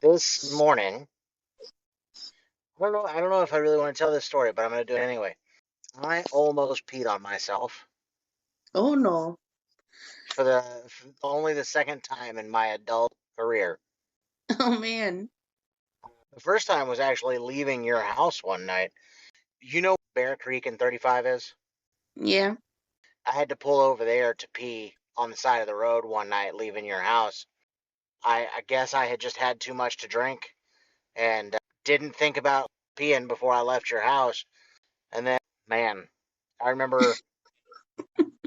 This morning, I don't know if I really want to tell this story, but I'm going to do it anyway. I almost peed on myself Oh no. for only the second time in my adult career. Oh man. The first time was actually leaving your house one night. You know where Bear Creek and 35 is? Yeah. I had to pull over there to pee on the side of the road one night leaving your house. I guess I had just had too much to drink and didn't think about peeing before I left your house. And then, man, I remember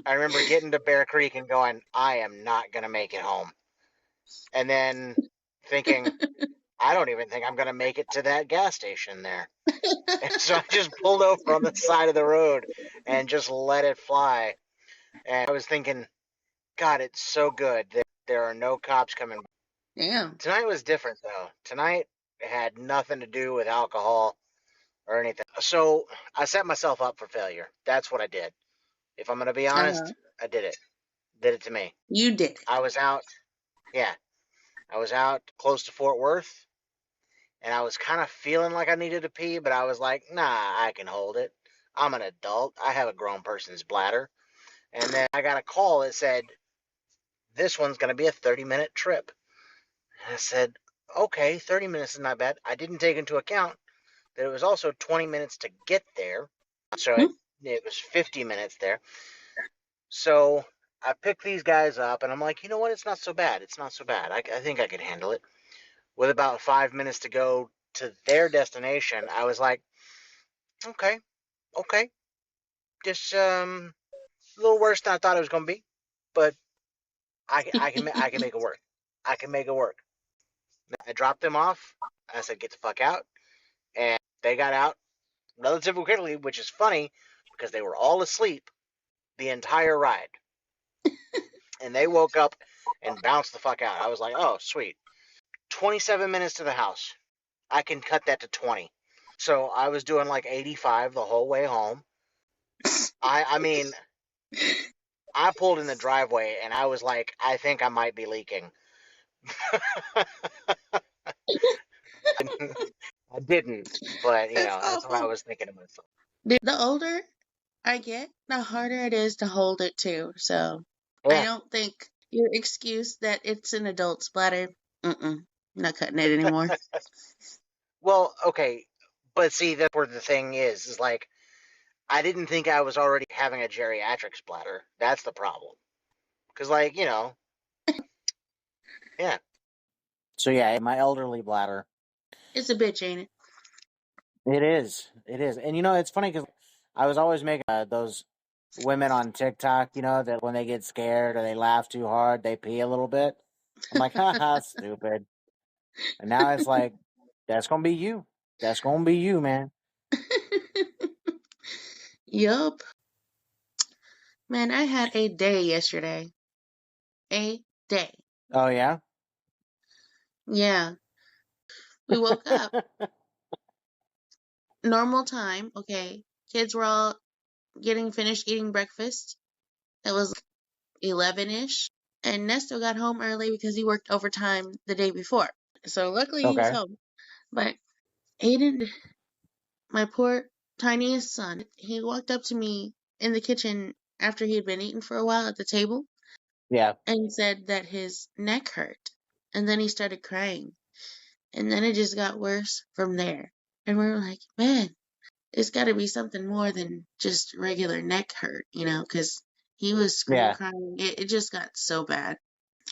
I remember getting to Bear Creek and going, I am not gonna make it home. And then thinking, I don't even think I'm gonna make it to that gas station there. And so I just pulled over on the side of the road and just let it fly. And I was thinking, God, it's so good that there are no cops coming. Damn. Tonight was different though. Tonight had nothing to do with alcohol or anything. So I set myself up for failure. That's what I did. If I'm gonna be Uh-huh. honest, I did it. Did it to me. You did it. I was out. Yeah, I was out close to Fort Worth, and I was kind of feeling like I needed to pee, but I was like, nah, I can hold it. I'm an adult. I have a grown person's bladder. And then I got a call that said, this one's going to be a 30-minute trip. And I said, okay, 30 minutes is not bad. I didn't take into account that it was also 20 minutes to get there. So Hmm? it was 50 minutes there. So I picked these guys up, and I'm like, you know what? It's not so bad. It's not so bad. I think I could handle it. With about 5 minutes to go to their destination, I was like, okay, okay, just a little worse than I thought it was going to be, but I can make it work. I can make it work. I dropped them off. I said, get the fuck out, and they got out relatively quickly, which is funny because they were all asleep the entire ride, and they woke up and bounced the fuck out. I was like, oh sweet, 27 minutes to the house. I can cut that to 20. So I was doing like 85 the whole way home. I mean, I pulled in the driveway and I was like, I think I might be leaking. I didn't, but That's that's what I awful. was thinking to myself. The older I get, the harder it is to hold it too. So I Yeah. don't think your excuse that it's an adult's bladder. Mm-mm. Not cutting it anymore. Well, okay, but see, that's where the thing is like I didn't think I was already having a geriatric splatter. That's the problem. Because like yeah. So yeah, my elderly bladder. It's a bitch, ain't it? It is. It is. And it's funny because I was always making those women on TikTok, that when they get scared or they laugh too hard, they pee a little bit. I'm like, haha, stupid. And now it's like, that's going to be you. That's going to be you, man. Yup. Man, I had a day yesterday. A day. Oh, yeah? Yeah. We woke up. Normal time. Okay. Kids were all getting finished eating breakfast. It was 11-ish. And Nesto got home early because he worked overtime the day before. So luckily he was Okay. home. But Aiden, my poor tiniest son, he walked up to me in the kitchen after he had been eating for a while at the table Yeah. and said that his neck hurt. And then he started crying. And then it just got worse from there. And we were like, man, it's got to be something more than just regular neck hurt, because he was scream Yeah. crying. It just got so bad.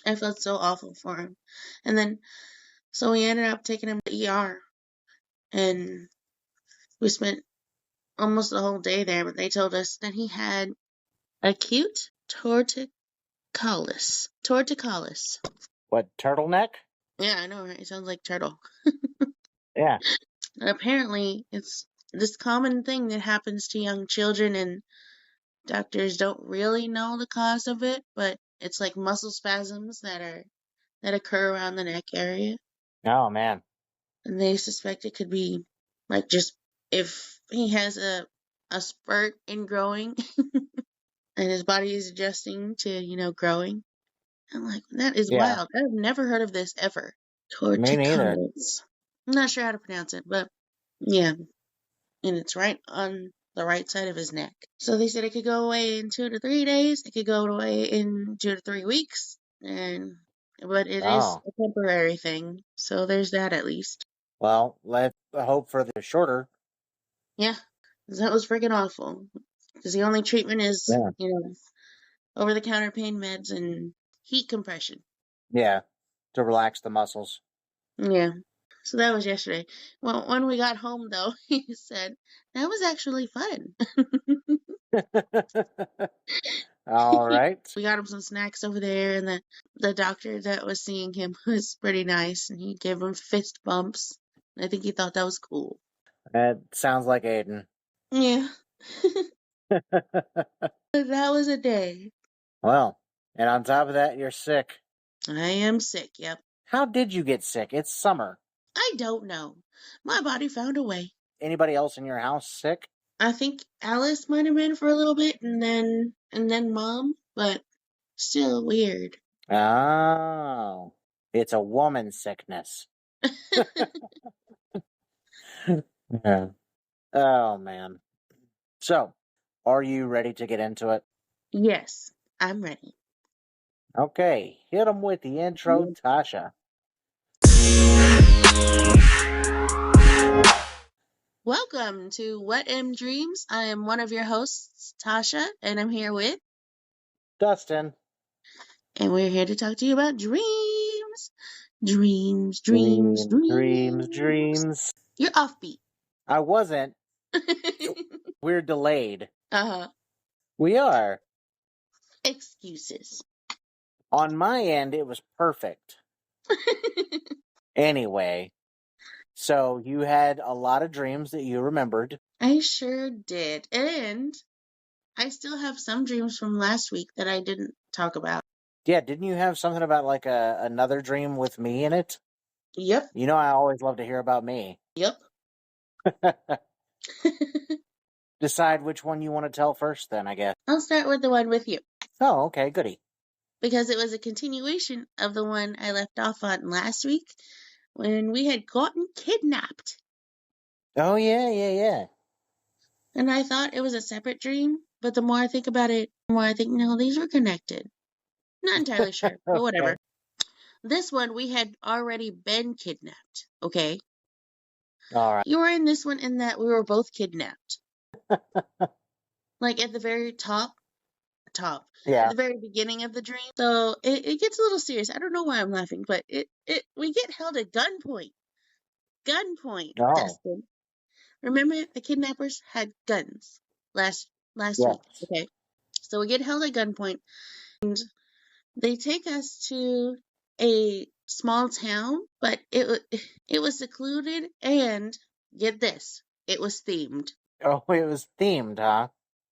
I felt so awful for him. And then, so we ended up taking him to ER. And we spent almost the whole day there, but they told us that he had acute torticollis. Torticollis. What, turtleneck? Yeah, I know, right? It sounds like turtle. Yeah. And apparently, it's this common thing that happens to young children, and doctors don't really know the cause of it, but it's like muscle spasms that occur around the neck area, Oh, man. and they suspect it could be like just if he has a spurt in growing and his body is adjusting to growing. I'm like, that is Yeah. wild. I've never heard of this ever. Me neither. Corticoids. I'm not sure how to pronounce it, but yeah. And it's right on the right side of his neck. So they said it could go away in 2 to 3 days. It could go away in 2 to 3 weeks. But it is Oh, a temporary thing. So there's that at least. well, let's hope for the shorter. Yeah. 'Cause that was freaking awful. Because the only treatment is, Yeah. over the counter pain meds and heat compression. Yeah, to relax the muscles. Yeah. So that was yesterday. Well, when we got home, though, he said, that was actually fun. All right. We got him some snacks over there, and the doctor that was seeing him was pretty nice, and he gave him fist bumps. I think he thought that was cool. That sounds like Aiden. Yeah. That was a day. Well, and on top of that, you're sick. I am sick, yep. How did you get sick? It's summer. I don't know. My body found a way. Anybody else in your house sick? I think Alice might have been for a little bit, and then Mom, but still weird. Oh, it's a woman sickness. Yeah. Oh, man. So, are you ready to get into it? Yes, I'm ready. Okay, hit them with the intro, Tasha. Welcome to What M Dreams. I am one of your hosts, Tasha, and I'm here with, Dustin. and we're here to talk to you about dreams. Dreams, dreams, Dreams, dreams, dreams. dreams. You're offbeat. I wasn't. We're delayed. Uh-huh. We are. Excuses. On my end, it was perfect. Anyway, so you had a lot of dreams that you remembered. I sure did. And I still have some dreams from last week that I didn't talk about. Yeah, didn't you have something about like another dream with me in it? Yep. You know, I always love to hear about me. Yep. Decide which one you want to tell first, then, I guess. I'll start with the one with you. Oh, okay, goody. Because it was a continuation of the one I left off on last week when we had gotten kidnapped. Oh, yeah. And I thought it was a separate dream, but the more I think about it, the more I think, no, these were connected. Not entirely sure, but whatever. Okay. This one, we had already been kidnapped, okay? All right. You were in this one in that we were both kidnapped. Like at the very top, at Yeah. the very beginning of the dream. So it gets a little serious. I don't know why I'm laughing, but we get held at gunpoint. Gunpoint, Oh, Dustin. Remember, the kidnappers had guns last yes. week. Okay, so we get held at gunpoint, and they take us to a small town, but it was secluded, and get this, it was themed. Oh, it was themed, huh?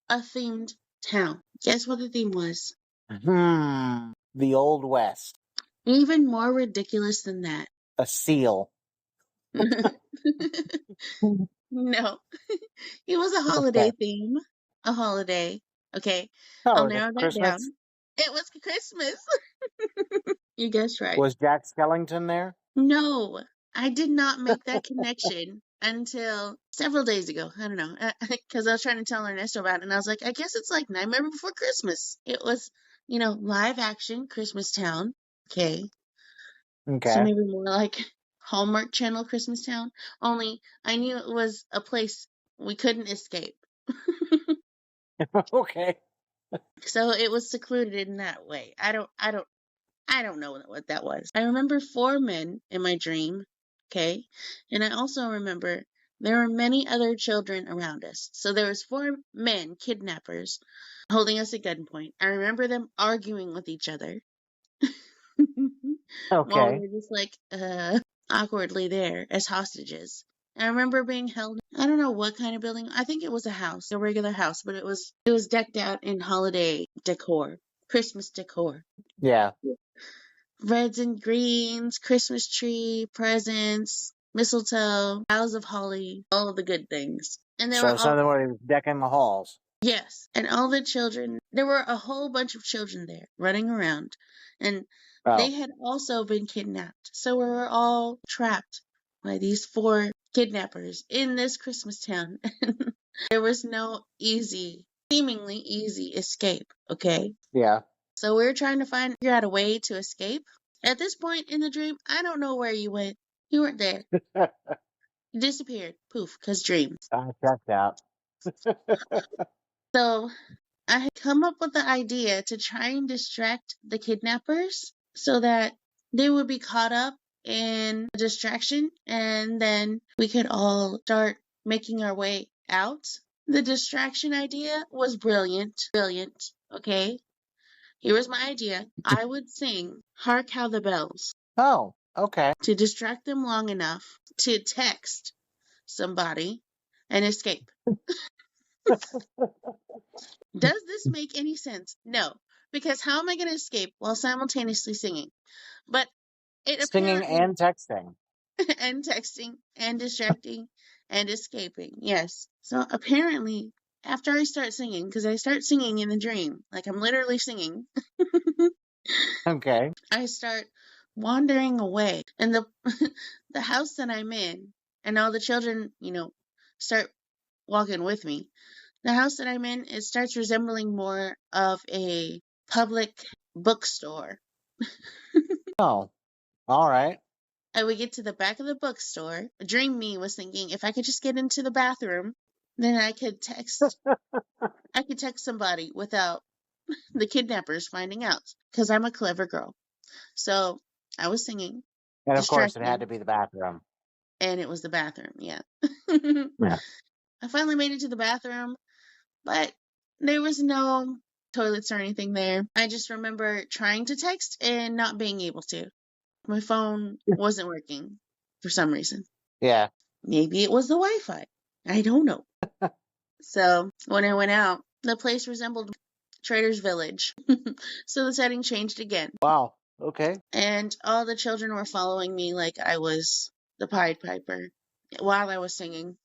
A themed town. Guess what the theme was? The Old West. Even more ridiculous than that. A seal. No, it was a holiday Okay. theme. A holiday. Okay, Oh, I'll was it narrow that Christmas? down. It was Christmas. You guessed right. Was Jack Skellington there? No, I did not make that connection until several days ago. I don't know, because I was trying to tell Ernesto about it, and I was like, I guess it's like Nightmare Before Christmas. It was, live action Christmas Town. Okay, so Okay. maybe more like Hallmark Channel Christmas Town. Only I knew it was a place we couldn't escape. Okay. So it was secluded in that way. I don't know what that was. I remember 4 men in my dream, okay? And I also remember there were many other children around us. So there was 4 men, kidnappers, holding us at gunpoint. I remember them arguing with each other while we Okay. were just like awkwardly there as hostages. I remember being held. I don't know what kind of building. I think it was a house, a regular house, but it was decked out in holiday decor, Christmas decor. Yeah. Reds and greens, Christmas tree, presents, mistletoe, boughs of holly, all of the good things. And they were So all, something where he was decking the halls. yes, and all the children, there were a whole bunch of children there running around. And They Oh, had also been kidnapped. So we were all trapped by these four kidnappers in this Christmas town. There was no seemingly easy escape, okay? yeah. So we were trying to figure out a way to escape. At this point in the dream, I don't know where you went. You weren't there. You disappeared. Poof, cause dreams. I checked out. So I had come up with the idea to try and distract the kidnappers so that they would be caught up in a distraction and then we could all start making our way out. The distraction idea was brilliant. Brilliant. Okay. Here was my idea. I would sing Hark How the Bells Oh, okay. to distract them long enough to text somebody and escape. Does this make any sense? No, because how am I going to escape while simultaneously singing? But it Singing apparently, and texting. and texting, and distracting, and escaping. Yes. So apparently, after I start singing, because I start singing in the dream, like I'm literally singing, Okay. I start wandering away. And the the house that I'm in, and all the children, start walking with me. The house that I'm in, it starts resembling more of a public bookstore. Oh, all right. And we get to the back of the bookstore. Dream me was thinking if I could just get into the bathroom, then I could text somebody without the kidnappers finding out because I'm a clever girl. So I was singing, And of course, it had distracted, to be the bathroom. and it was the bathroom. Yeah. Yeah. I finally made it to the bathroom, but there was no toilets or anything there. I just remember trying to text and not being able to. My phone wasn't working for some reason. Yeah. Maybe it was the Wi Fi. I don't know. So when I went out, the place resembled Trader's Village. So the setting changed again. Wow. Okay. And all the children were following me like I was the Pied Piper while I was singing.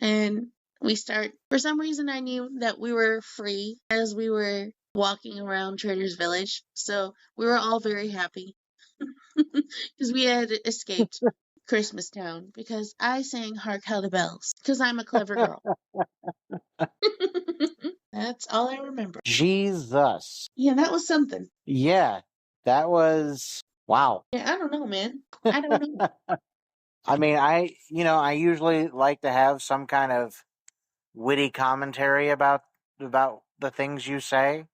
And for some reason, I knew that we were free as we were walking around Trader's Village. So we were all very happy because we had escaped Christmas Town because I sang Hark How the Bells because I'm a clever girl. That's all I remember. Jesus. Yeah, that was something. Yeah. That was wow. Yeah, I don't know, man. I don't know. I mean, I usually like to have some kind of witty commentary about the things you say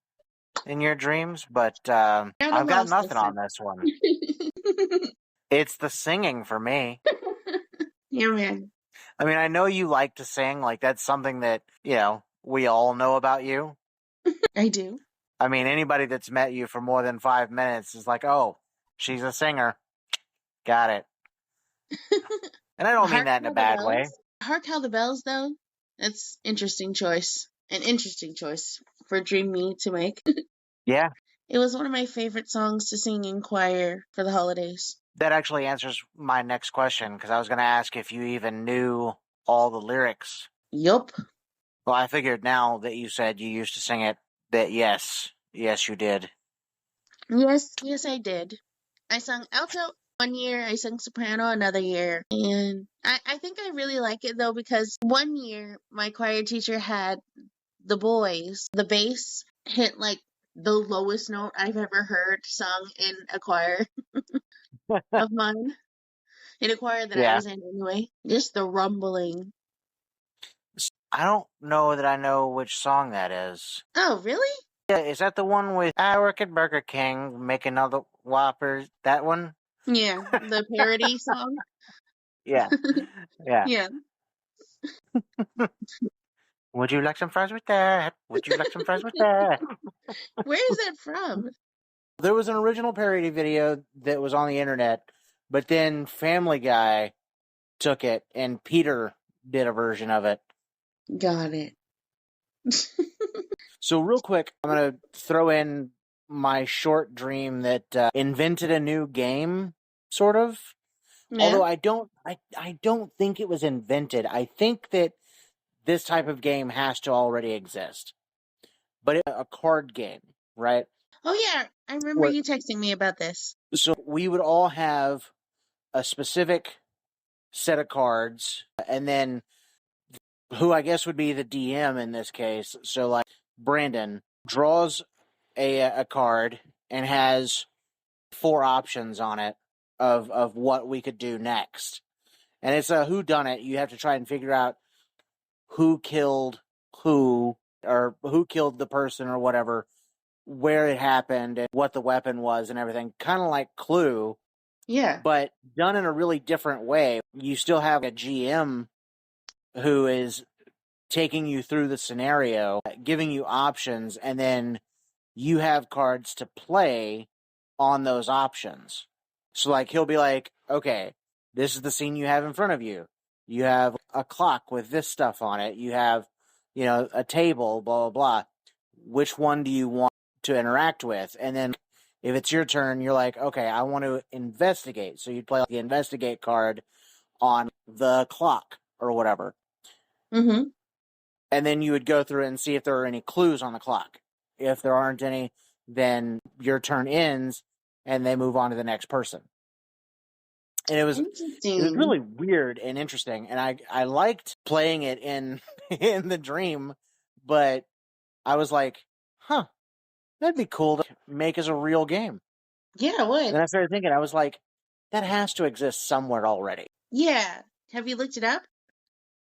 in your dreams, but You're the I've got lost nothing on listener. this one. It's the singing for me. Yeah, man. I mean, I know you like to sing, like that's something that, we all know about you. I do. I mean, anybody that's met you for more than 5 minutes is like, oh, she's a singer. Got it. And I don't mean Hark that in a How the bad way. Bells. Hark How the Bells, though. That's interesting choice. An interesting choice for Dream Me to make. Yeah, It was one of my favorite songs to sing in choir for the holidays. that actually answers my next question because I was going to ask if you even knew all the lyrics. Yup. Well, I figured now that you said you used to sing it that yes, you did. Yes, I did. I sung alto one year, I sung soprano another year. And I think I really like it though because one year my choir teacher had the bass hit like the lowest note I've ever heard sung in a choir of mine. In a choir that I Yeah. was in anyway. Just the rumbling. I don't know that I know which song that is. Oh, really? Yeah, is that the one with I work at Burger King, make another Whopper? That one? Yeah, the parody song. Yeah. Yeah. Yeah. Would you like some fries with that? Would you like some fries with that? Where is that from? There was an original parody video that was on the internet, but then Family Guy took it and Peter did a version of it. Got it. So real quick, I'm gonna throw in my short dream that invented a new game, sort of. Yeah. Although I don't think it was invented. I think that this type of game has to already exist. But it's a card game, right? Oh yeah, I remember Where you texting me about this. so we would all have a specific set of cards, and then who I guess would be the DM in this case. So like Brandon draws a card and has four options on it of what we could do next. And it's a who done it. You have to try and figure out who killed who or who killed the person or whatever, where it happened and what the weapon was and everything. Kind of like Clue, Yeah. but done in a really different way. You still have a GM who is taking you through the scenario, giving you options, and then you have cards to play on those options. So, like, he'll be like, okay, this is the scene you have in front of you. You have a clock with this stuff on it. You have, a table, blah, blah, blah. Which one do you want to interact with? And then if it's your turn, you're like, okay, I want to investigate. So you'd play the investigate card on the clock or whatever. Mm-hmm. And then you would go through and see if there are any clues on the clock. If there aren't any, then your turn ends and they move on to the next person. And it was Interesting. really weird and interesting, and I liked playing it in in the dream, but I was like, huh, that'd be cool to make as a real game. Yeah, And what? then I started thinking, I was like, that has to exist somewhere already. Yeah. Have you looked it up?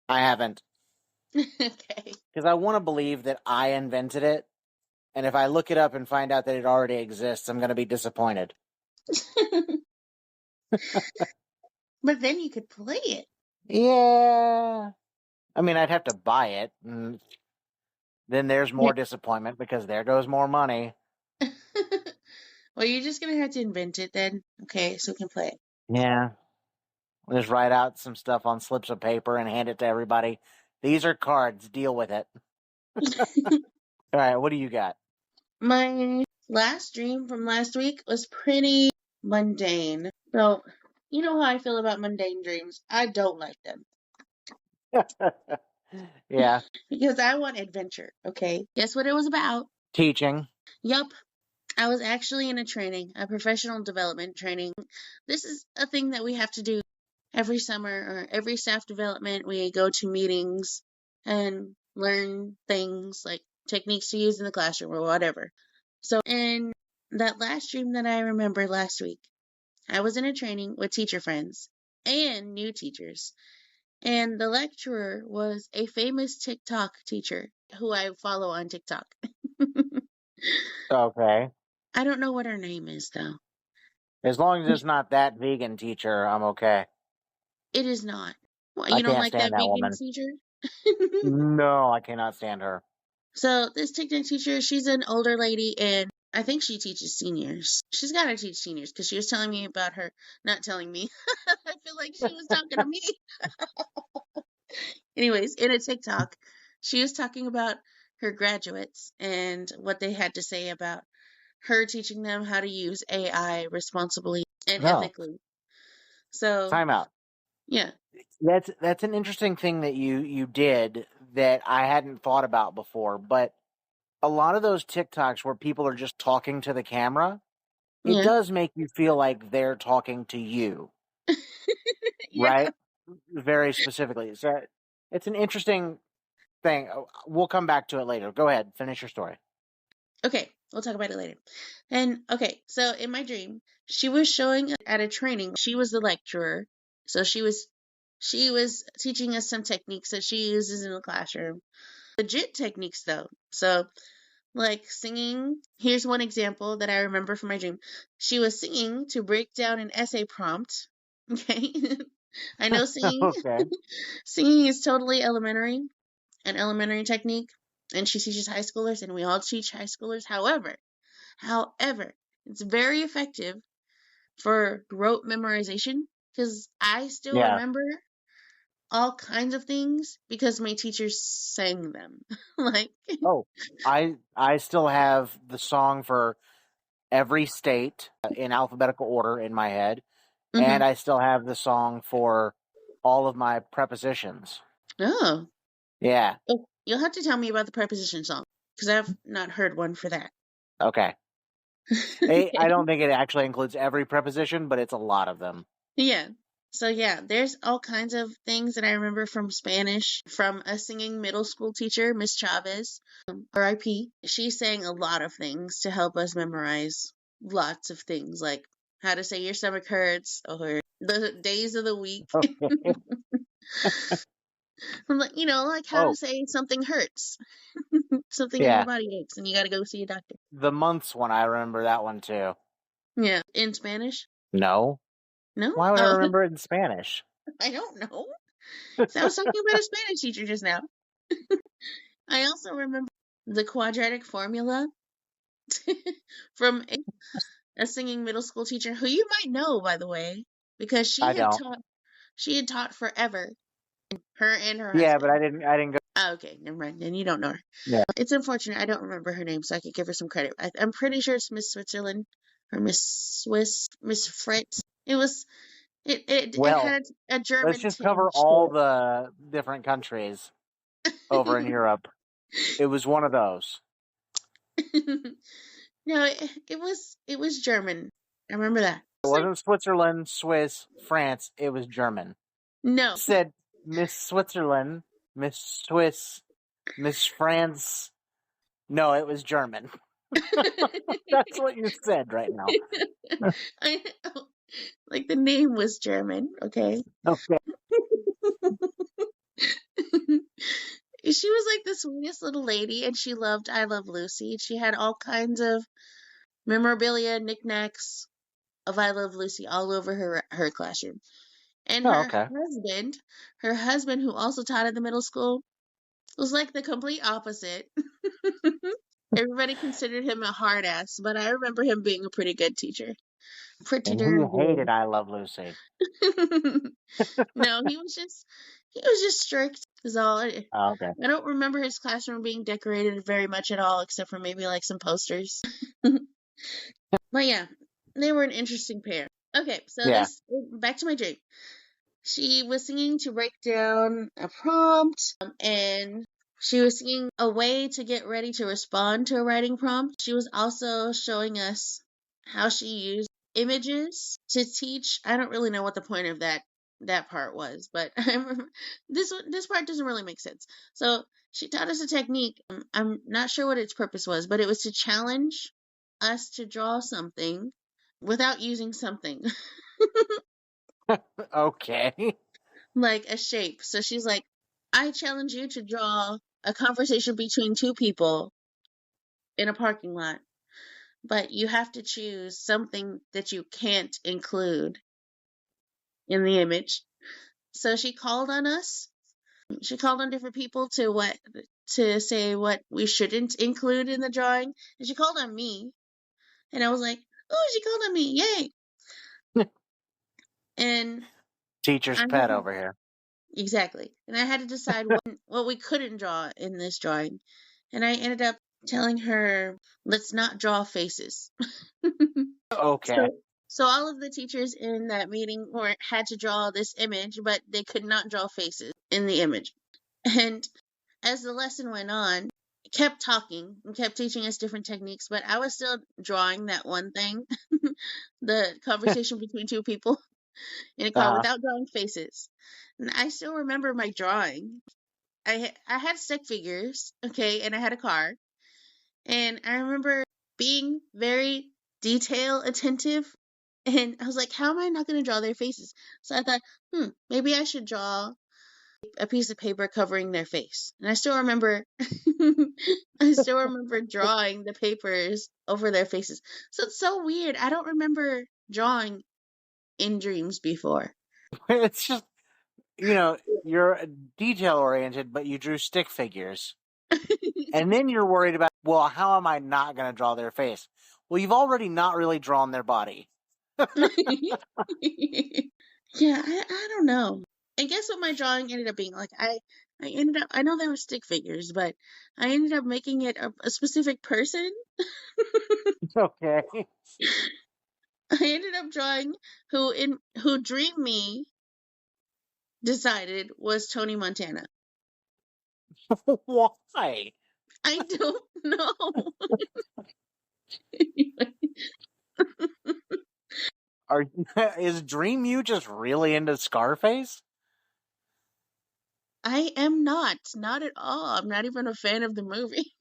I haven't, Okay. because I want to believe that I invented it, and if I look it up and find out that it already exists, I'm going to be disappointed. But then you could play it. Yeah. I mean, I'd have to buy it, and then there's Yeah. more disappointment because there goes more money. Well, you're just gonna have to invent it then. Okay, so we can play Yeah. We'll just write out some stuff on slips of paper and hand it to everybody. These are cards. Deal with it. it. All right. What do you got? My last dream from last week was pretty mundane. So, you know how I feel about mundane dreams. I don't like them Yeah. because I want adventure. Okay. Guess what it was about? Teaching. Yup. I was actually in a training, a professional development training. This is a thing that we have to do every summer or every staff development. We go to meetings and learn things like techniques to use in the classroom or whatever. So, in that last dream that I remember last week, I was in a training with teacher friends and new teachers. And the lecturer was a famous TikTok teacher who I follow on TikTok. Okay. I don't know what her name is though. As long as it's not that vegan teacher, I'm okay. It is not. Well, I you don't can't like stand that that vegan woman. teacher? No, I cannot stand her. So this TikTok teacher, she's an older lady, and I think she teaches seniors. She's got to teach seniors because she was telling me about her. Not telling me. I feel like she was talking to me. Anyways, in a TikTok, she was talking about her graduates and what they had to say about her teaching them how to use AI responsibly and No. ethically. So Time out. yeah, That's an interesting thing that you did that I hadn't thought about before, but a lot of those TikToks where people are just talking to the camera, it yeah, does make you feel like they're talking to you, yeah. right? Very specifically. So it's an interesting thing. We'll come back to it later. Go ahead, finish your story. Okay, we'll talk about it later. And okay, so in my dream, she was showing at a training. She was the lecturer, so she was teaching us some techniques that she uses in the classroom. Legit techniques though. So like singing. Here's one example that I remember from my dream. She was singing to break down an essay prompt. Okay. I know singing Okay. singing is totally elementary, an elementary technique, and she teaches high schoolers and we all teach high schoolers. However, it's very effective for rote memorization because I still Yeah. remember all kinds of things because my teachers sang them. Like, Oh, I still have the song for every state in alphabetical order in my head, and hmm I still have the song for all of my prepositions. oh, Yeah. you'll have to tell me about the preposition song because I've not heard one for that. Okay. I Okay. don't think it actually includes every preposition, but it's a lot of them. Yeah. So yeah, there's all kinds of things that I remember from Spanish from a singing middle school teacher, Miss Chavez, RIP. She sang a lot of things to help us memorize lots of things like how to say your stomach hurts or the days of the week. Okay. Like, like how to Oh, say something hurts, something in your yeah. body aches, and you got to go see a doctor. The months one, I remember that one too. Yeah, in Spanish. No. No, Why would I oh, remember it in Spanish? I don't know. So I was talking about a Spanish teacher just now. I also remember the quadratic formula from a singing middle school teacher who you might know, by the way, because I don't. she had taught forever, her and her Yeah, but husband. I didn't go. Oh, okay, never mind. Then you don't know her. Yeah. It's unfortunate I don't remember her name, so I could give her some credit. I'm pretty sure it's Miss Switzerland or Miss Swiss, Miss Fritz. It Well, had a let's German just cover tinge all to the different countries over in it. Europe. It was one of those. No, it was German. I remember that. It It's like wasn't Switzerland, Swiss, France. It was German. no. Said Miss Switzerland, Miss Swiss, Miss France. No, it was German. That's what you said right now. I like the name was German, okay? Okay. She was like the sweetest little lady and she loved I Love Lucy. She had all kinds of memorabilia, knickknacks of I Love Lucy all over her classroom. And Oh, okay. her husband who also taught at the middle school was like the complete opposite. Everybody considered him a hard ass, but I remember him being a pretty good teacher. Pretty And he darn hated good. I Love Lucy. No, he was just strict is all. Oh, okay. I don't remember his classroom being decorated very much at all, except for maybe like some posters. But yeah, they were an interesting pair. Okay, so Yeah. this back to my dream. She was singing to break down a prompt, and she was singing a way to get ready to respond to a writing prompt. She was also showing us how she used images to teach. I don't really know what the point of that part was, but this part doesn't really make sense. So she taught us a technique. I'm not sure what its purpose was, but it was to challenge us to draw something without using something. Okay. Like a shape. So she's like, I challenge you to draw a conversation between two people in a parking lot, but you have to choose something that you can't include in the image. So she called on us. She called on different people to say what we shouldn't include in the drawing. And she called on me. And I was like, oh, she called on me. Yay. And Teacher's I pet had over here. exactly. And I had to decide what we couldn't draw in this drawing. And I ended up telling her, let's not draw faces. Okay. So so all of the teachers in that meeting had to draw this image, but they could not draw faces in the image. And as the lesson went on, it kept talking and kept teaching us different techniques, but I was still drawing that one thing, the conversation between two people in a car Uh-huh. without drawing faces. And I still remember my drawing. I had stick figures, okay, and I had a car, and I remember being very detail attentive, and I was like, how am I not going to draw their faces? So I thought, maybe I should draw a piece of paper covering their face. And I still remember, I still remember drawing the papers over their faces. So it's so weird. I don't remember drawing in dreams before. It's just, you're detail oriented, but you drew stick figures. And then you're worried about, well, how am I not going to draw their face? Well, you've already not really drawn their body. Yeah, I don't know. And guess what my drawing ended up being? Like I ended up I know they were stick figures, but I ended up making it a specific person. Okay. I ended up drawing who Dream Me decided was Tony Montana. Why? I don't know. Are is Dream You just really into Scarface? I am not at all. I'm not even a fan of the movie.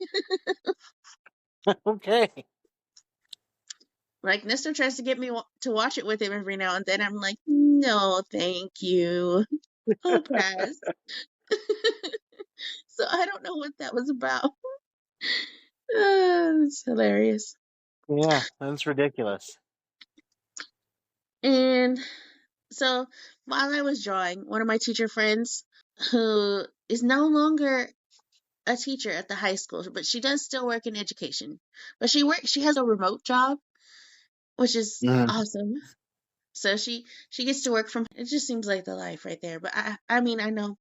Okay. Like, Nestor tries to get me to watch it with him every now and then. I'm like, no, thank you. I'll pass. So I don't know what that was about. It's hilarious. Yeah, that's ridiculous. And so while I was drawing, one of my teacher friends who is no longer a teacher at the high school, but she does still work in education. But she has a remote job, which is Mhm. awesome. So she gets to work from it just seems like the life right there. But I mean I know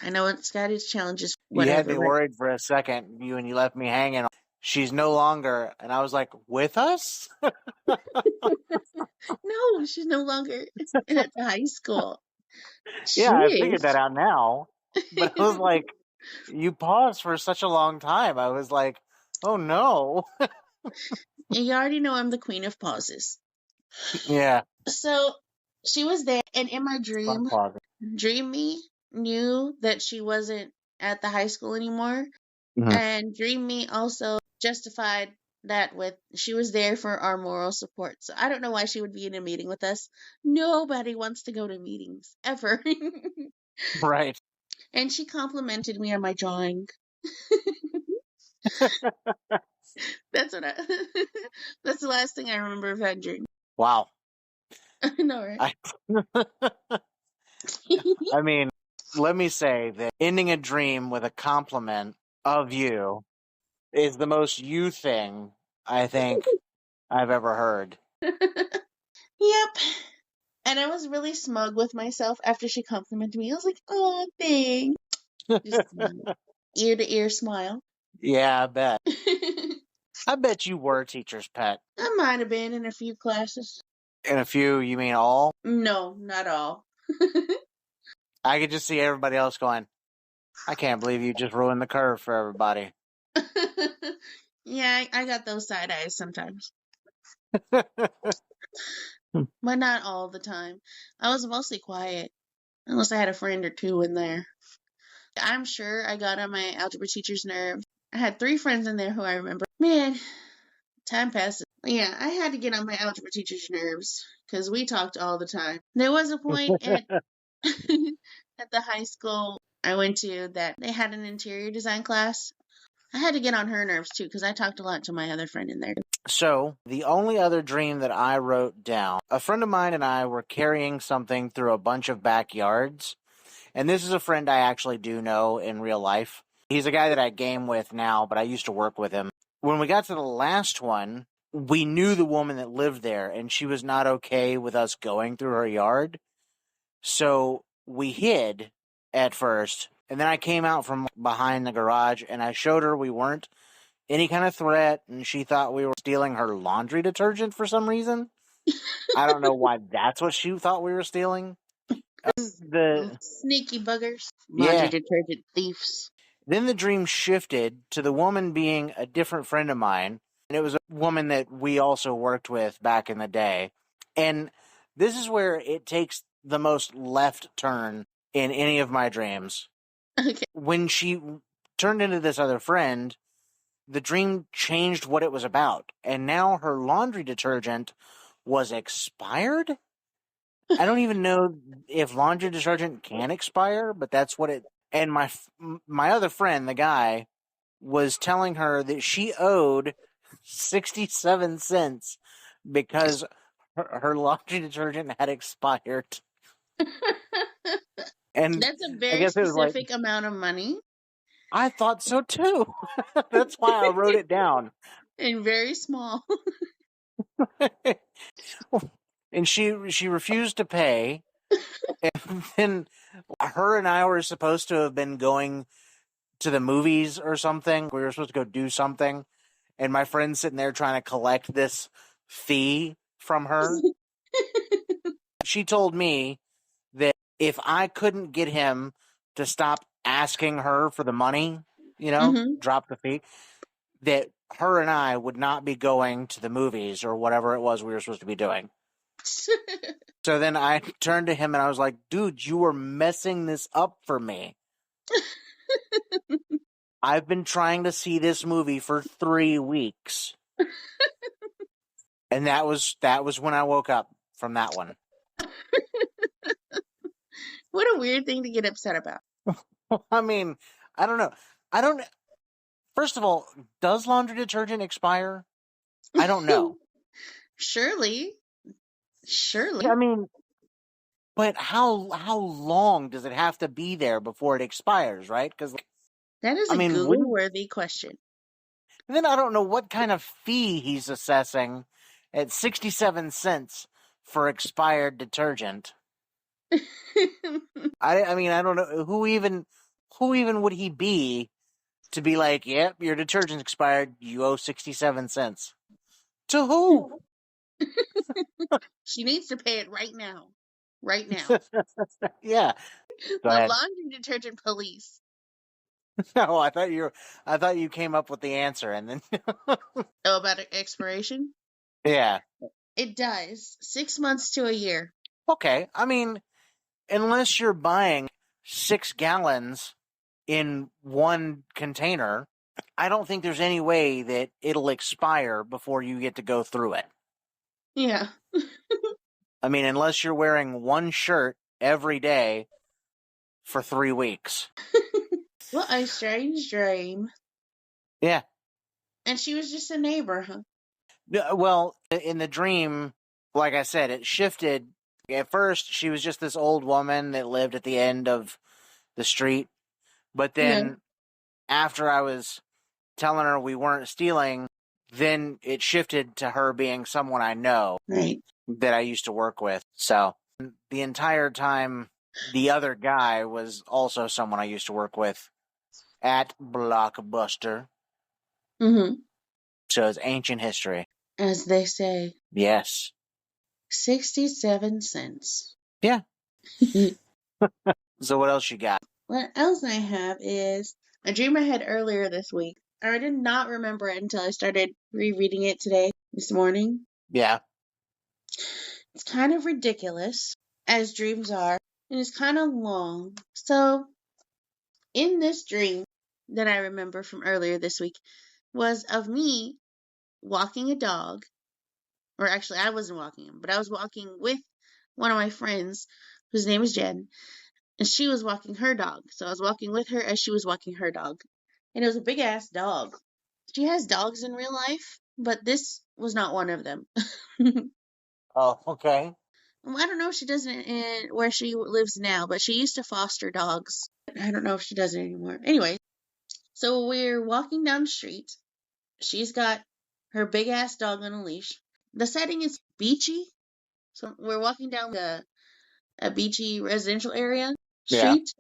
it's got its challenges, You had whatever, me but worried for a second, you and you left me hanging. She's no longer, and I was like, with us? no, she's no longer at the high school. Yeah, She I figured that is. out now. But I was like, you paused for such a long time. I was like, oh no. And you already know I'm the queen of pauses. Yeah, So she was there, and in my fun dream, pausing. Dream Me knew that she wasn't at the high school anymore. Mhm. And Dream Me also justified that with she was there for our moral support. So I don't know why she would be in a meeting with us. Nobody wants to go to meetings ever. Right. And she complimented me on my drawing. That's what I that's the last thing I remember of that dream. Wow. I know, right? I I mean, let me say that ending a dream with a compliment of you is the most you thing I think I've ever heard. Yep. And I was really smug with myself after she complimented me. I was like, oh, thanks. Just ear to ear smile. Yeah, I bet. I I bet you were teacher's pet. might have been in a few classes. In a few, you mean all? No, not all. I could just see everybody else going, I can't believe you just ruined the curve for everybody. Yeah, I got those side eyes sometimes, but not all the time. I was mostly quiet, unless I had a friend or two in there. I'm sure I got on my algebra teacher's nerves. I had three friends in there who I remember. Man, time passes. Yeah, I had to get on my algebra teacher's nerves because we talked all the time. There was a point at at the high school I went to that they had an interior design class. I had to get on her nerves too because I talked a lot to my other friend in there. So, the only other dream that I wrote down, a friend of mine and I were carrying something through a bunch of backyards. And this is a friend I actually do know in real life. He's a guy that I game with now, but I used to work with him. When we got to the last one, we knew the woman that lived there, and she was not okay with us going through her yard. So we hid at first, and then I came out from behind the garage and I showed her we weren't any kind of threat, and she thought we were stealing her laundry detergent for some reason. I don't know why that's what she thought we were stealing. The Sneaky buggers. Laundry Yeah. detergent thieves. Then the dream shifted to the woman being a different friend of mine, and it was a woman that we also worked with back in the day. And this is where it takes the most left turn in any of my dreams. Okay. When she turned into this other friend, the dream changed what it was about, and now her laundry detergent was expired. I don't even know if laundry detergent can expire, but that's what it. And my other friend, the guy, was telling her that she owed 67 cents because her laundry detergent had expired. And That's a I very guess it was like, specific amount of money I thought so too. That's why I wrote it down. and very small. And she refused to pay. And then her and I were supposed to have been going to the movies or something. We were supposed to go do something. And my friend's sitting there trying to collect this fee from her. She told me that if I couldn't get him to stop asking her for the money, Hmm. drop the fee, that her and I would not be going to the movies or whatever it was we were supposed to be doing. So then I turned to him and I was like, dude, you were messing this up for me. I've been trying to see this movie for 3 weeks. And that was when I woke up from that one. What a weird thing to get upset about. I mean, I don't know. I don't First of all, does laundry detergent expire? I don't know. Surely. I Surely. mean, but how long does it have to be there before it expires, right? Because That is I a mean, Google wouldn't worthy question. then I don't know what kind of fee he's assessing at 67 cents for expired detergent. I mean, I don't know who even would he be to be like, yep, your detergent's expired, you owe 67 cents. To who? She needs to pay it right now. Right now. Yeah. Go The ahead. laundry detergent police. No, I thought you came up with the answer and then Oh, about expiration? yeah. It does. 6 months to a year. Okay. I mean, unless you're buying 6 gallons in one container, I don't think there's any way that it'll expire before you get to go through it. Yeah. I mean, unless you're wearing one shirt every day for 3 weeks. What a strange dream. Yeah. And she was just a neighbor, huh? Well, in the dream, like I said, it shifted. At first, she was just this old woman that lived at the end of the street. But Yeah. then, after I was telling her we weren't stealing, then it shifted to her being someone I know Right. that I used to work with. So the entire time, the other guy was also someone I used to work with at Blockbuster. Mm-hmm. So it's ancient history. As they say, Yes. 67 cents. Yeah. So what else you got? What else I have is a dream I had earlier this week. I did not remember it until I started rereading it today, this morning. Yeah. It's kind of ridiculous, as dreams are, and it's kind of long. So, in this dream that I remember from earlier this week was of me walking a dog, or actually, I wasn't walking him, but I was walking with one of my friends whose name is Jen, and she was walking her dog. So I was walking with her as she was walking her dog. And it was a big ass dog. She has dogs in real life, but this was not one of them. Oh, okay. I don't know if she does it in where she lives now, but she used to foster dogs. I don't know if she does it anymore. Anyway, so we're walking down the street. She's got her big ass dog on a leash. The setting is beachy. So we're walking down a beachy residential area Yeah. street.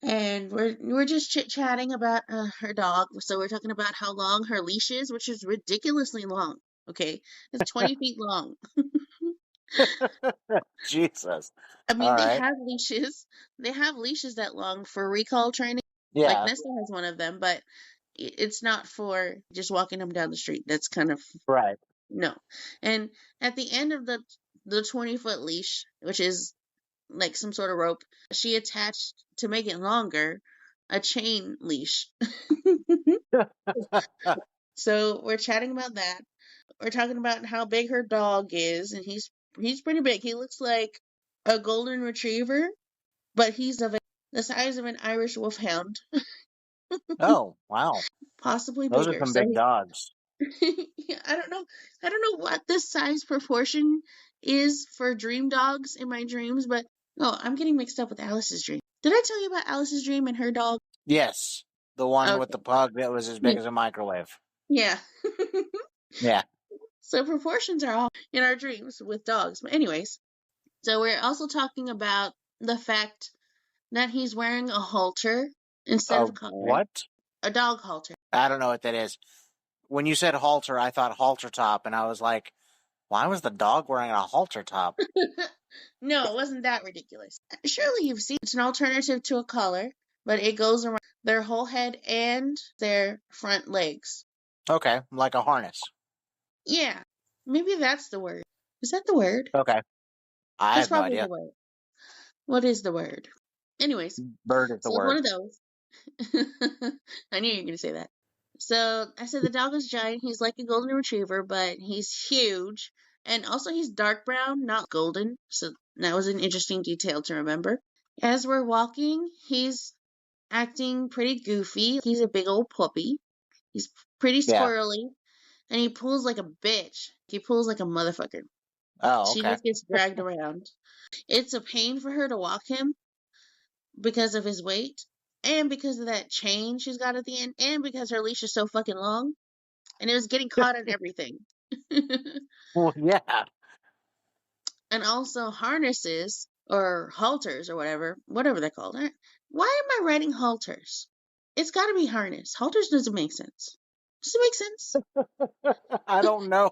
And we're just chit chatting about her dog. So we're talking about how long her leash is, which is ridiculously long. Okay, it's 20 feet long. Jesus. I All mean, they right. have leashes. They have leashes that long for recall training. Like Yeah. Nesta has one of them, but it's not for just walking them down the street. That's kind of Right. no. And at the end of the 20-foot leash, which is like some sort of rope, she attached to make it longer a chain leash. So we're chatting about that. We're talking about how big her dog is, and he's pretty big. He looks like a golden retriever, but he's of the size of an Irish wolfhound, Oh, wow. possibly Those are bigger. some So big dogs. yeah, I don't know what this size proportion is for dream dogs in my dreams, but no, I'm getting mixed up with Alice's dream. Did I tell you about Alice's dream and her dog? Yes. The one with the Okay. pug that was as big as a microwave. Yeah. Yeah. So proportions are all in our dreams with dogs. But anyways, so we're also talking about the fact that he's wearing a halter instead of a collar, What? a dog halter. I don't know what that is. When you said halter, I thought halter top, and I was like, why was the dog wearing a halter top? No, it wasn't that ridiculous. Surely you've seen it's an alternative to a collar, but it goes around their whole head and their front legs. Okay, like a harness. Yeah, maybe that's the word. Is that the word? Okay, I That's have no probably the idea. word. What is the word? Anyways, Bird is the so it's one word. of those. I knew you were going to say that. So I said the dog is giant. He's like a golden retriever, but he's huge. And also, he's dark brown, not golden. So that was an interesting detail to remember. As we're walking, he's acting pretty goofy. He's a big old puppy. He's pretty Yeah. squirrely. And he pulls like a bitch. He pulls like a motherfucker. Oh, She okay. just gets dragged around. It's a pain for her to walk him because of his weight and because of that chain she's got at the end and because her leash is so fucking long and it was getting caught in everything. Well, yeah. And also harnesses or halters or whatever they're called. Why am I writing halters? It's got to be harness. Halters doesn't make sense. Does it make sense? I don't know.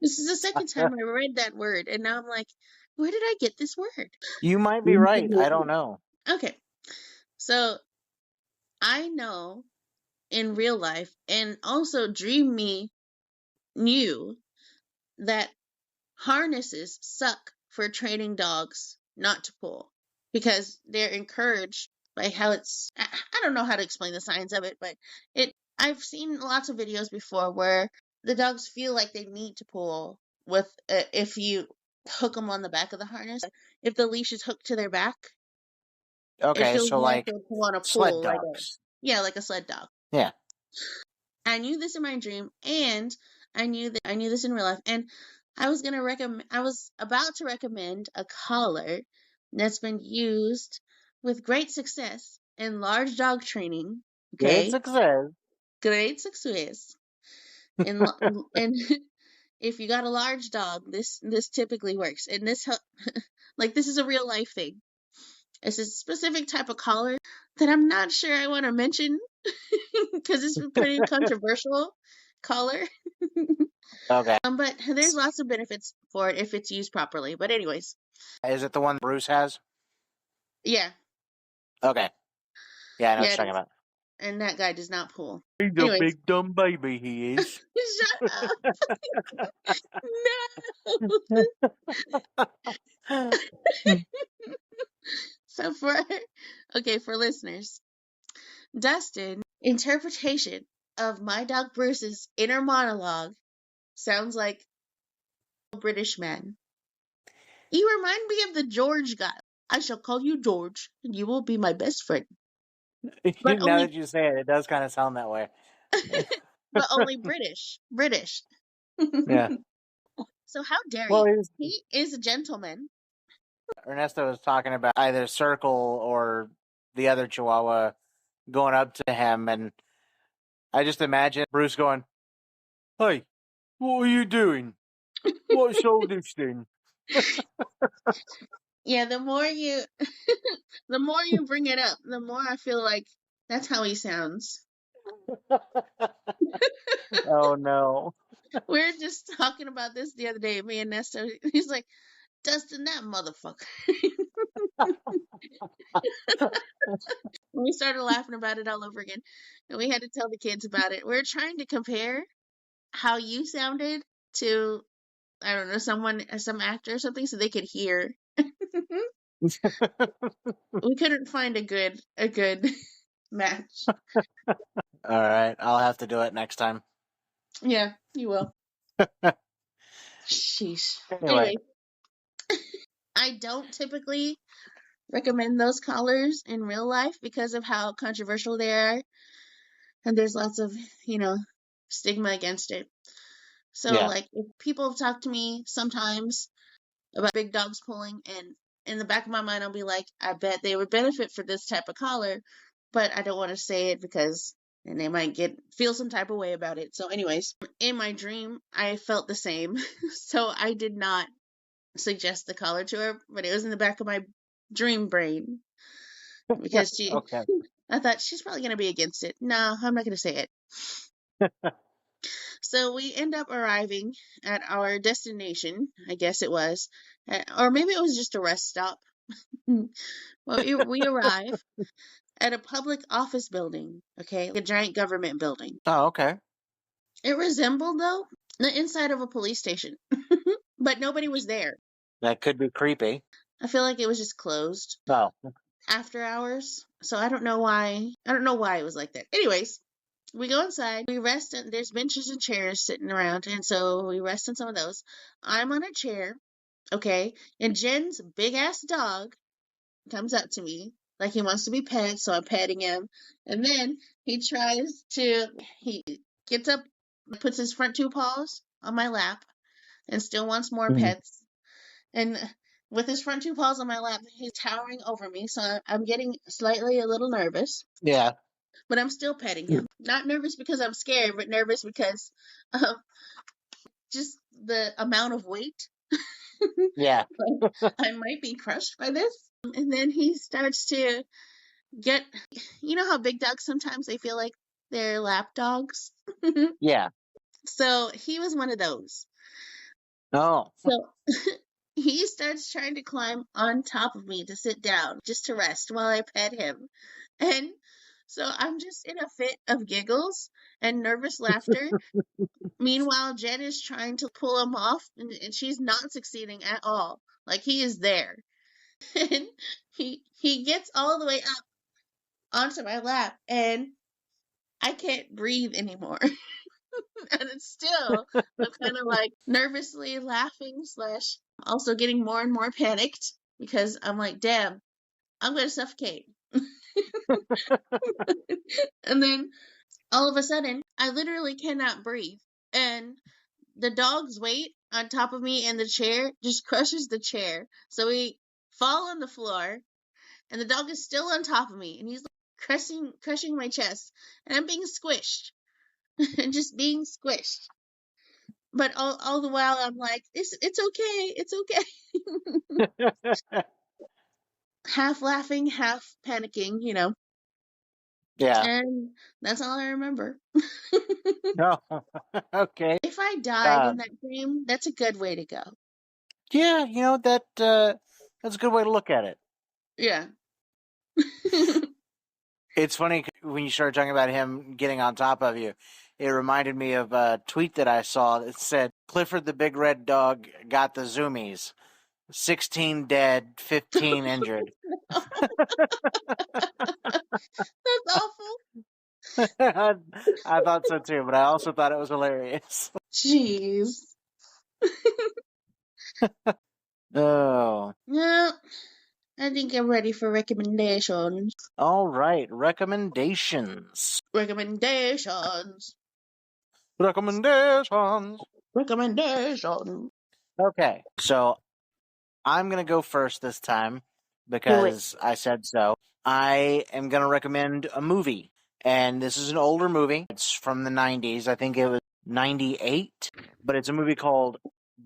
This is the second time I read that word and now I'm like, where did I get this word? You might be right. I don't know. Okay, so I know in real life and also Dream Me knew that harnesses suck for training dogs not to pull because they're encouraged by how it's I don't know how to explain the science of it, but it I've seen lots of videos before where the dogs feel like they need to pull with if you hook them on the back of the harness. If the leash is hooked to their back, it Okay, feels so like natural to want to sled pull like a dogs. yeah, like a sled dog. Yeah. I knew this in my dream, and I knew this in real life, and I was about to recommend a collar that's been used with great success in large dog training. Good Okay, success. great success in and if you got a large dog, this typically works, and like this is a real life thing. It's a specific type of collar that I'm not sure I want to mention because it's a pretty controversial collar. Okay. But there's lots of benefits for it if it's used properly. But anyways, Is it the one Bruce has? yeah, Okay. Yeah, I know what yeah, you're it talking is. about. And that guy does not pull. He's a Anyways, big dumb baby, he is. shut up. No. So for okay, for listeners, Dustin interpretation of my dog Bruce's inner monologue sounds like a British man. You remind me of the George guy. I shall call you George, and you will be my best friend. But Now only that you say it, it does kind of sound that way. but only British. British. Yeah. So how dare Well, you? he was, He is a gentleman. Ernesto was talking about either Circle or the other Chihuahua going up to him, and I just imagine Bruce going, "Hey, what are you doing? What's all this thing?" Yeah, the more you bring it up, the more I feel like that's how he sounds. Oh no. We were just talking about this the other day, me and Nestor. He's like, Dustin, that motherfucker. We started laughing about it all over again. And we had to tell the kids about it. We are trying to compare how you sounded to I don't know, some actor or something so they could hear. We couldn't find a good match. All right, I'll have to do it next time. Yeah, you will. Sheesh. Anyway, Anyway, I don't typically recommend those collars in real life because of how controversial they are, and there's lots of, you know, stigma against it. So, yeah. like, if people have talked to me sometimes about big dogs pulling, and in the back of my mind, I'll be like, I bet they would benefit for this type of collar, but I don't want to say it because and they might feel some type of way about it. So, anyways, in my dream, I felt the same. So I did not suggest the collar to her, but it was in the back of my dream brain because Okay. I thought she's probably going to be against it. No, I'm not going to say it. So we end up arriving at our destination, I guess it was, or maybe it was just a rest stop. Well, we arrive at a public office building, okay, a giant government building. Oh, okay. It resembled, though, the inside of a police station, but nobody was there. That could be creepy. I feel like it was just closed Oh, after hours. So I don't know why. I don't know why it was like that. Anyways, we go inside. We rest, and there's benches and chairs sitting around, and so we rest on some of those. I'm on a chair, okay, and Jen's big ass dog comes up to me like he wants to be pet, so I'm petting him, and then he gets up, puts his front two paws on my lap, and still wants more mhm. pets. And with his front two paws on my lap, he's towering over me, so I'm getting slightly a little nervous. Yeah, But I'm still petting him. Not nervous because I'm scared, but nervous because of just the amount of weight. yeah, Like, I might be crushed by this. And then he starts to get, you know how big dogs sometimes they feel like they're lap dogs? yeah. So he was one of those. Oh, So he starts trying to climb on top of me to sit down, just to rest while I pet him. And so I'm just in a fit of giggles and nervous laughter. Meanwhile, Jen is trying to pull him off, and she's not succeeding at all. Like, he is there. And he gets all the way up onto my lap, and I can't breathe anymore. And it's still, I'm kind of like nervously laughing slash also getting more and more panicked because I'm like, damn, I'm gonna suffocate. And then all of a sudden, I literally cannot breathe. And the dog's weight on top of me in the chair just crushes the chair. So we fall on the floor, and the dog is still on top of me, and he's like crushing my chest, and I'm being squished, and just being squished. But all the while, I'm like, it's okay, it's okay. Half laughing, half panicking. yeah. And that's all I remember. No, okay. If I died Uh, in that dream, that's a good way to go. yeah, that's a good way to look at it. Yeah. It's funny when you started talking about him getting on top of you. It reminded me of a tweet that I saw that said, Clifford the Big Red Dog got the zoomies. 16 dead, 15 injured. That's awful. I thought so too, but I also thought it was hilarious. Jeez. Oh. Yeah, I think I'm ready for recommendations. All right. Recommendations. Recommendations. Recommendations. Recommendations. Okay. So I'm going to go first this time Do it. because I said so. I am going to recommend a movie. And this is an older movie. It's from the 90s. I think it was 98. But it's a movie called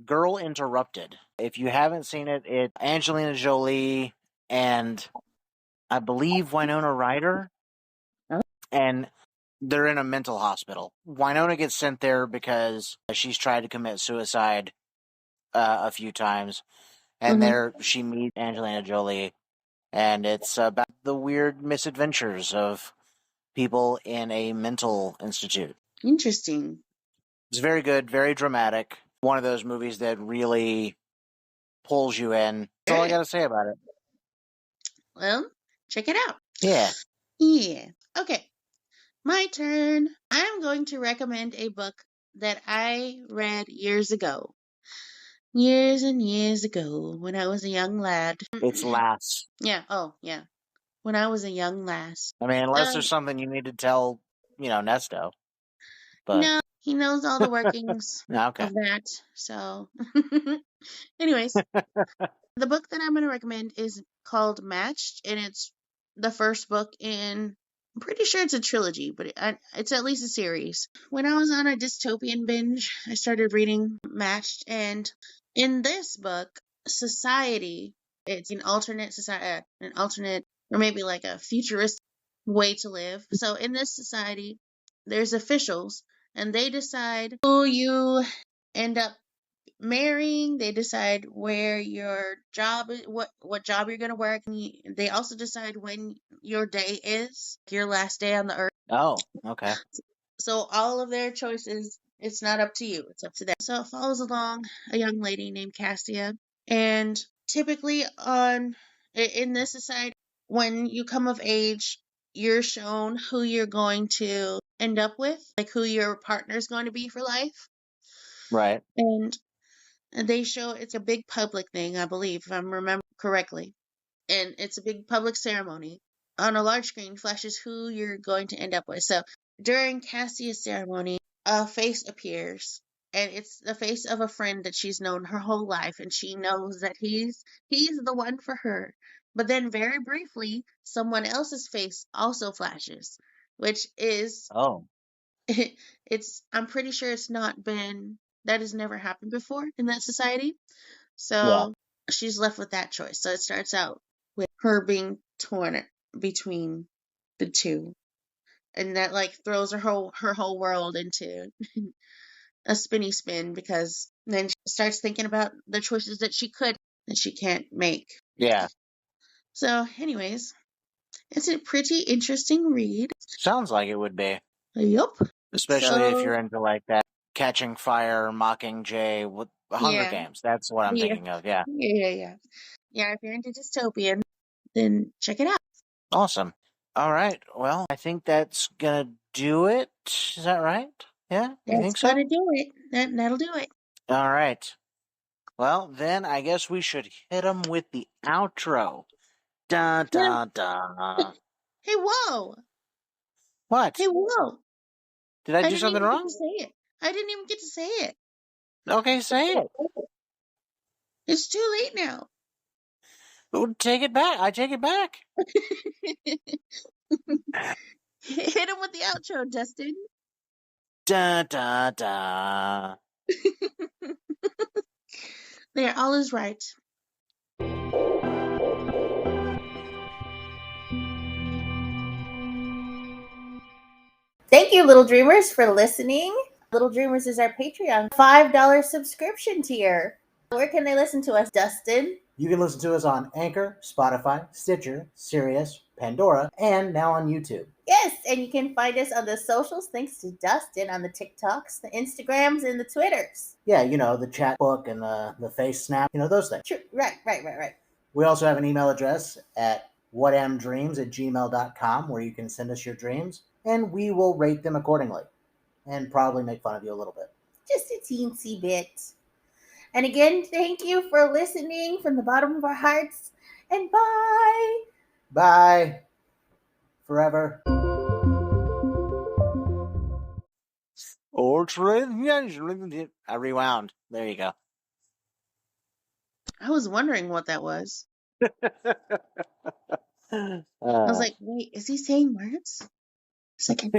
Girl Interrupted. If you haven't seen it, it's Angelina Jolie and I believe Winona Ryder. Oh. And they're in a mental hospital. Winona gets sent there because she's tried to commit suicide a few times. And Mm-hmm. there she meets Angelina Jolie. And it's about the weird misadventures of people in a mental institute. Interesting. It's very good, very dramatic. One of those movies that really pulls you in. That's all I got to say about it. Well, check it out. Yeah. Yeah. Okay. My turn. I'm going to recommend a book that I read years ago. Years and years ago when I was a young lad. It's Lass. Yeah. Oh, yeah. When I was a young lass. I mean, unless there's Um, something you need to tell, Nesto. But, no, he knows all the workings okay. of that. So, anyways, the book that I'm going to recommend is called Matched, and it's the first book in. I'm pretty sure it's a trilogy, but it's at least a series. When I was on a dystopian binge, I started reading Matched, and in this book, society, it's an alternate society, or maybe like a futuristic way to live. So in this society, there's officials, and they decide who you end up marrying. They decide where your job is, what job you're gonna work. And they also decide when your day is, your last day on the earth. Oh, okay. So all of their choices It's not up to you, it's up to them. So it follows along a young lady named Cassia. And typically in this society, when you come of age, you're shown who you're going to end up with, like who your partner's going to be for life. Right. And they show it's a big public thing, I believe, if I'm remembering correctly. And it's a big public ceremony. On a large screen flashes who you're going to end up with. So during Cassia's ceremony, a face appears, and it's the face of a friend that she's known her whole life, and she knows that he's the one for her. But then very briefly, someone else's face also flashes, which is Oh. it's I'm pretty sure it's not been that has never happened before in that society. Yeah. So she's left with that choice. So it starts out with her being torn between the two. And that like throws her whole world into a spinny spin because then she starts thinking about the choices that she can't make. Yeah. So anyways, it's a pretty interesting read. Sounds like it would be. Yup. Especially if So you're into like that Catching Fire, Mockingjay, with Hunger yeah. Games. That's what I'm Yeah. thinking of. Yeah. Yeah. Yeah, if you're into dystopian, then check it out. Awesome. All right. Well, I think that's gonna do it. Is that right? Yeah. You That's think so? gonna do it. That'll do it. All right. Well, then I guess we should hit them with the outro. Dun Yeah. dun dun. Hey, whoa! Hey, What? whoa! Did I I do didn't something even get to wrong? say it. I didn't even get to say it. Okay, say it. It's too late now. Oh, take it back. I take it back. Hit him with the outro, Dustin. Dun dun dun. There, all is right. Thank you, Little Dreamers, for listening. Little Dreamers is our Patreon $5 subscription tier. Where can they listen to us, Dustin? You can listen to us on Anchor, Spotify, Stitcher, Sirius, Pandora, and now on YouTube. Yes, and you can find us on the socials thanks to Dustin on the TikToks, the Instagrams, and the Twitters. Yeah, you know, the chat book and the face snap, you know, those things. True. Right. We also have an email address at whatamdreams@gmail.com where you can send us your dreams, and we will rate them accordingly and probably make fun of you a little bit. Just a teensy bit. And again, thank you for listening from the bottom of our hearts. And bye. Bye. Forever. I rewound. There you go. I was wondering what that was. I was like, wait, is he saying words? Second.